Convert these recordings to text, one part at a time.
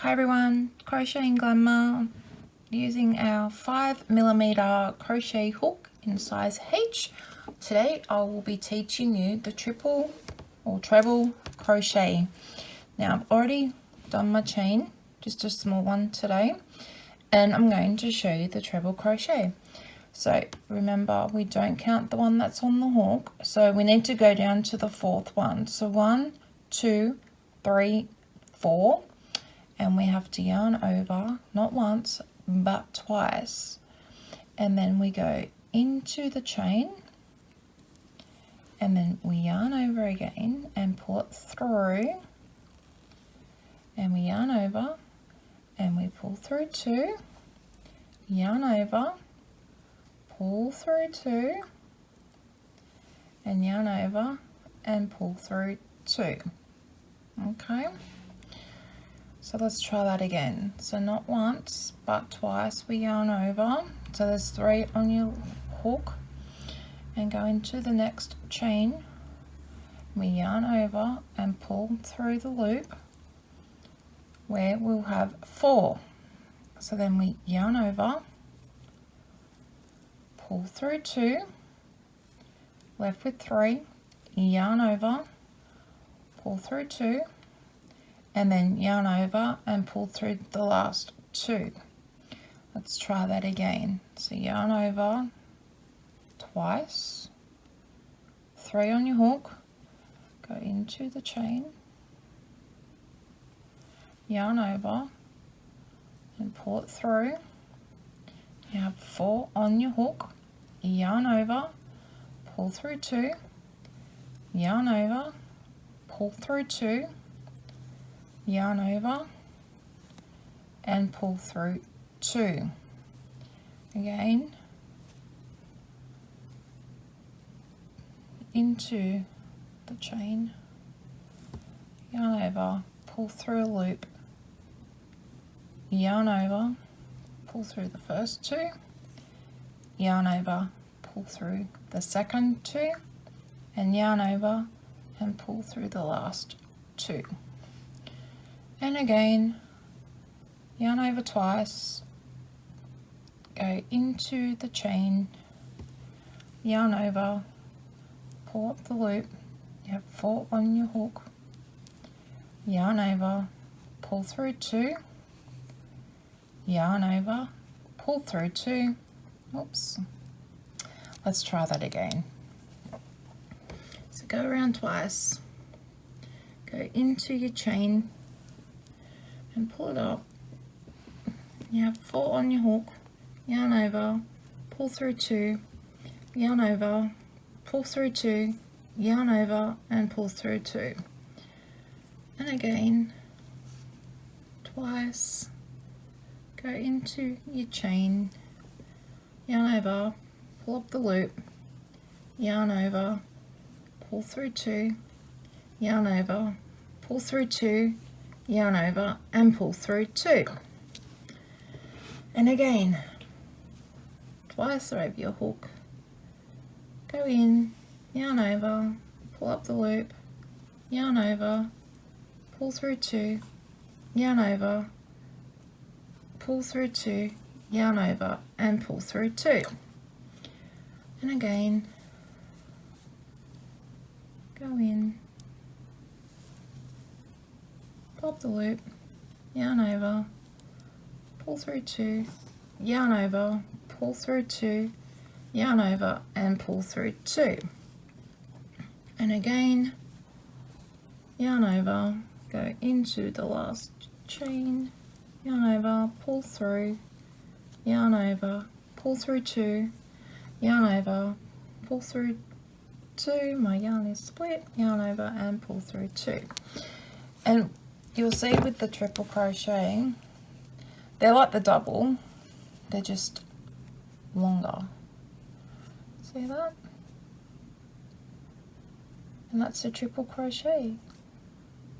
Hi everyone, Crocheting Glamour using our 5mm crochet hook in size H. Today I will be teaching you the triple or treble crochet. Now I've already done my chain, just a small one today, and I'm going to show you the treble crochet. So remember, we don't count the one that's on the hook, so we need to go down to the fourth one. So 1, 2, 3, 4. And we have to yarn over, not once, but twice. And then we go into the chain, and then we yarn over again and pull it through, and we yarn over, and we pull through 2, yarn over, pull through 2, and yarn over and pull through 2. Okay? So let's try that again. So not once, but twice we yarn over. So there's 3 on your hook, and go into the next chain. We yarn over and pull through the loop where we'll have 4. So then we yarn over, pull through 2, left with 3, yarn over, pull through 2, and then yarn over and pull through the last 2. Let's try that again. So yarn over twice, 3 on your hook, go into the chain, yarn over and pull it through. You have 4 on your hook, yarn over, pull through 2, yarn over, pull through 2, yarn over and pull through 2. Again, into the chain, yarn over, pull through a loop, yarn over, pull through the first 2, yarn over, pull through the second 2, and yarn over and pull through the last 2. And again, yarn over twice, go into the chain, yarn over, pull up the loop, you have 4 on your hook, yarn over, pull through 2, yarn over, pull through 2, oops, let's try that again. So go around twice, go into your chain, and pull it up. You have 4 on your hook, yarn over, pull through 2, yarn over, pull through 2, yarn over and pull through 2. And again, twice, go into your chain, yarn over, pull up the loop, yarn over, pull through 2, yarn over, pull through 2, yarn over and pull through 2. And again, twice over your hook, go in, yarn over, pull up the loop, yarn over, pull through 2, yarn over, pull through 2, yarn over and pull through 2. And again, go in, pull up the loop, yarn over, pull through 2, yarn over, pull through 2, yarn over and pull through 2. And again, yarn over, go into the last chain, yarn over, pull through, yarn over, pull through 2, yarn over, pull through 2, my yarn is split, yarn over and pull through 2. And you'll see with the triple crochet, they're like the double, they're just longer. See that? And that's a triple crochet.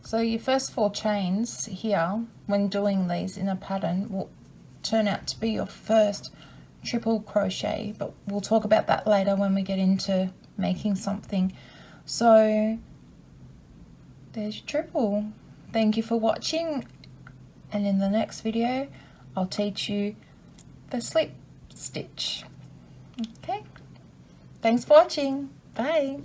So your first 4 chains here, when doing these in a pattern, will turn out to be your first triple crochet, but we'll talk about that later when we get into making something. So there's your triple. Thank you for watching. and in the next video I'll teach you the slip stitch. Okay, thanks for watching. Bye.